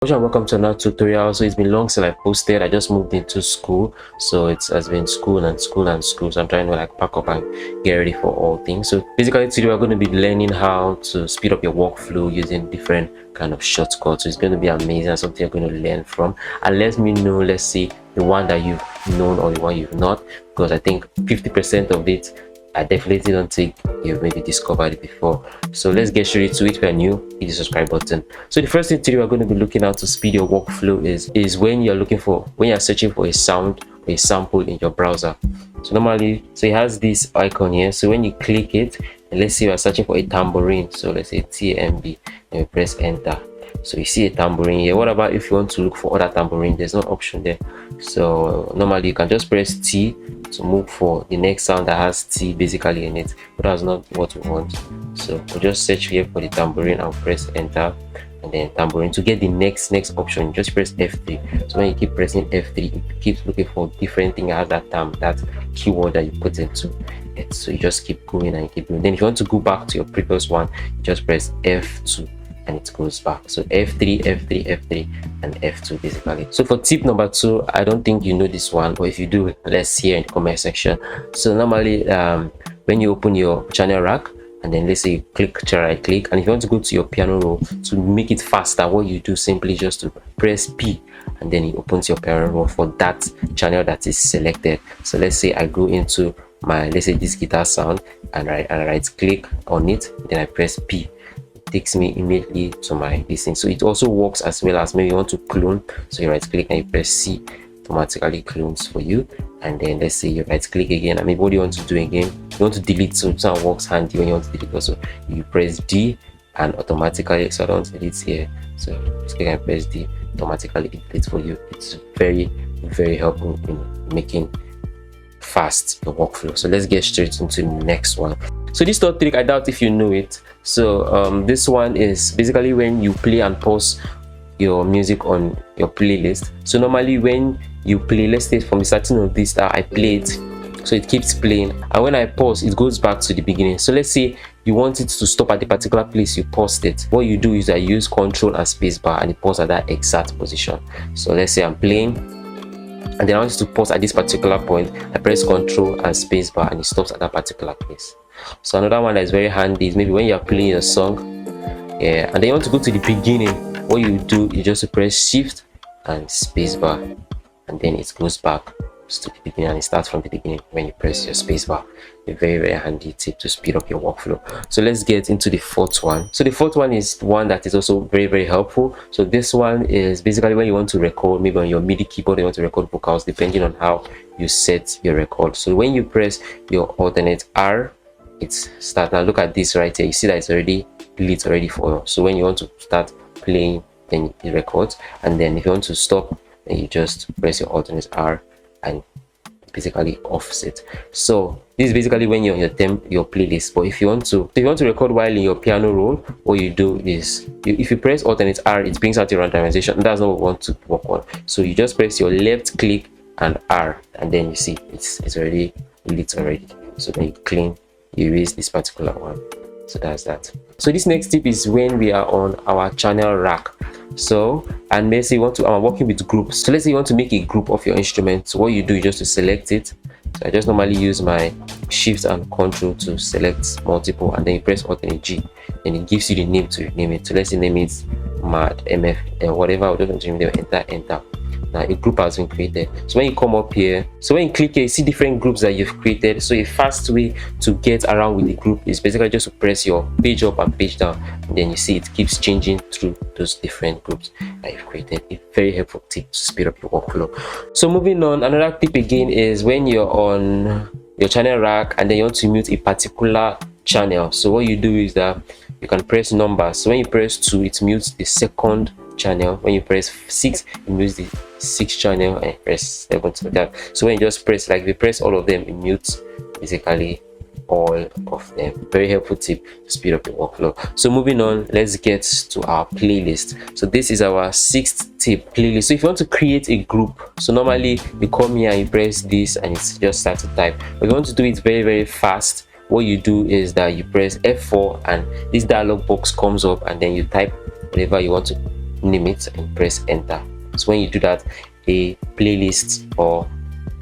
Welcome to another tutorial. So it's been long since I posted. I just moved into school, so it has been school and school and school, so I'm trying to like pack up and get ready for all things. So basically today we're going to be learning how to speed up your workflow using different kind of shortcuts. So it's going to be amazing, something you're going to learn from. And let me know, let's see, the one that you've known or the one you've not, because I think 50% of it I definitely don't think you've maybe discovered it before. So let's get straight to it. If you're new, hit the subscribe button. So the first thing today we're going to be looking at to speed your workflow is when you're searching for a sound or a sample in your browser. So normally, so it has this icon here. So when you click it, and let's say you're searching for a tambourine, so let's say TMB, and you press enter. So you see a tambourine here. What about if you want to look for other tambourine? There's no option there. So normally you can just press T to move for the next sound that has T basically in it, but that's not what we want. So we'll just search here for the tambourine and press enter, and then tambourine. To get the next option, just press F3. So when you keep pressing F3, it keeps looking for different thing that has that keyword that you put into it. So you just keep going and keep going. Then if you want to go back to your previous one, you just press F2 and it goes back. So F3, F3, F3, and F2 basically. So for tip number 2, I don't think you know this one, but if you do, let's hear in the comment section. So normally when you open your channel rack, and then let's say you click right click, and if you want to go to your piano roll to make it faster, what you do simply just to press P, and then it opens your piano roll for that channel that is selected. So let's say I go into my, let's say this guitar sound, and right click on it, then I press P. Takes me immediately to my listing. So it also works as well as maybe you want to clone, so you right click and you press C, automatically clones for you. And then let's say you right click again, and maybe what do you want to do again, you want to delete, so it works handy when you want to delete also. You press D and automatically, so I don't delete here, so click and press D, automatically it deletes for you. It's very helpful in making fast your workflow. So let's get straight into the next one. So this third trick, I doubt if you know it. So this one is basically when you play and pause your music on your playlist. So normally when you play, let's say from the starting of this that I play it, so it keeps playing, and when I pause it goes back to the beginning. So let's say you want it to stop at the particular place you paused it. What you do is I use Control and Spacebar, and it pauses at that exact position. So let's say I'm playing, and then I want to pause at this particular point. I press Control and Spacebar, and it stops at that particular place. So another one that is very handy is maybe when you are playing a song, and then you want to go to the beginning. What you do is just press Shift and Spacebar, and then it goes back to the beginning, and it starts from the beginning when you press your Spacebar. A very handy tip to speed up your workflow. So let's get into the fourth one. So the fourth one is one that is also very helpful. So this one is basically when you want to record, maybe on your MIDI keyboard you want to record vocals, depending on how you set your record. So when you press your alternate R, it's start. Now look at this right here, you see that it's already lit already for you. So when you want to start playing, then it records, and then if you want to stop, then you just press your alternate R and basically offset. So this is basically when you're on your playlist. But if you want to record while in your piano roll, what you do is if you press alternate R, it brings out your randomization, and that's not what we want to work on. So you just press your left click and R, and then you see it's already lit already. So then you clean, you erase this particular one. So that's that. So this next tip is when we are on our channel rack. So, and let's say you want to, I'm working with groups. So let's say you want to make a group of your instruments. What you do is just to select it. So I just normally use my Shift and Control to select multiple, and then you press alternate G, and it gives you the name to rename it. So let's say name it Mad MF and whatever. I'll just enter. Now a group has been created. So when you come up here, so when you click here, you see different groups that you've created. So a fast way to get around with the group is basically just to press your page up and page down, and then you see it keeps changing through those different groups that you've created. A very helpful tip to speed up your workflow. So moving on, another tip again is when you're on your channel rack and then you want to mute a particular channel. So what you do is that you can press numbers. So when you press 2, it mutes the second channel. When you press 6, it mutes the 6th channel, and press 7 to that. So when you just press, like if you press all of them, it mutes basically all of them. Very helpful tip to speed up your workflow. So moving on, let's get to our playlist. So this is our 6th tip, playlist. So if you want to create a group, so normally you come here and you press this and it's just start to type. But if you want to do it very fast, what you do is that you press F4 and this dialog box comes up, and then you type whatever you want to name it and press enter. So when you do that, a playlist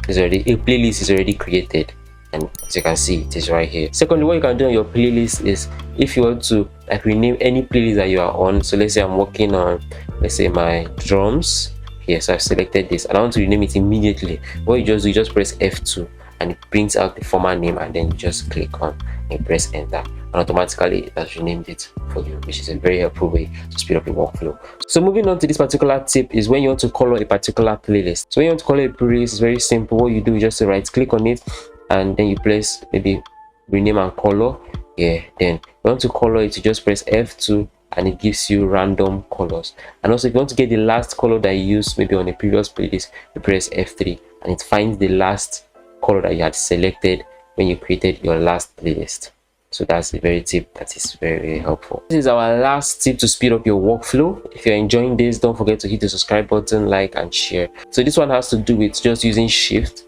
is already created, and as you can see, it is right here. Secondly, what you can do on your playlist is, if you want to like rename any playlist that you are on, so let's say I'm working on, let's say, my drums. Yes, I've selected this and I want to rename it immediately. What you just do, you just press F2 and it brings out the former name, and then you just click on and press enter, and automatically it has renamed it for you, which is a very helpful way to speed up your workflow. So moving on to this particular tip is when you want to color a particular playlist. So when you want to color a playlist, it's very simple. What you do is just right click on it and then you press maybe rename and color. Yeah, then you want to color it, you just press F2 and it gives you random colors. And also if you want to get the last color that you used maybe on a previous playlist, you press F3 and it finds the last color that you had selected when you created your last playlist. So that's a very tip that is very, very helpful. This is our last tip to speed up your workflow. If you're enjoying this, don't forget to hit the subscribe button, like and share. So this one has to do with just using shift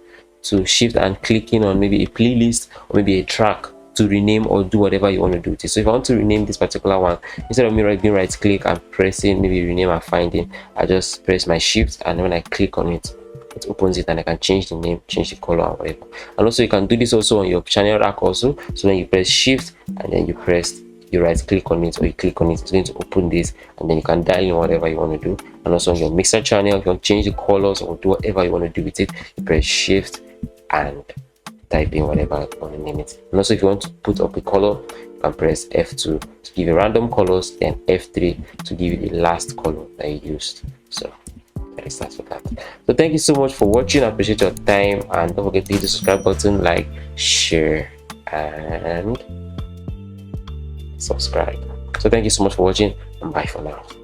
and clicking on maybe a playlist or maybe a track to rename or do whatever you want to do with it. So if I want to rename this particular one, instead of me being right click and pressing maybe rename and finding, I just press my shift, and when I click on it, it opens it and I can change the name, change the color and whatever. And also you can do this also on your channel rack also. So when you press shift and then you right click on it or you click on it, it's going to open this, and then you can dial in whatever you want to do. And also on your mixer channel, if you want to change the colors or do whatever you want to do with it, you press shift and type in whatever you want to name it. And also if you want to put up a color, you can press F2 to give you random colors, then F3 to give you the last color that you used. So that is that for that. So thank you so much for watching. I appreciate your time, and don't forget to hit the subscribe button, like, share and subscribe. So thank you so much for watching, and bye for now.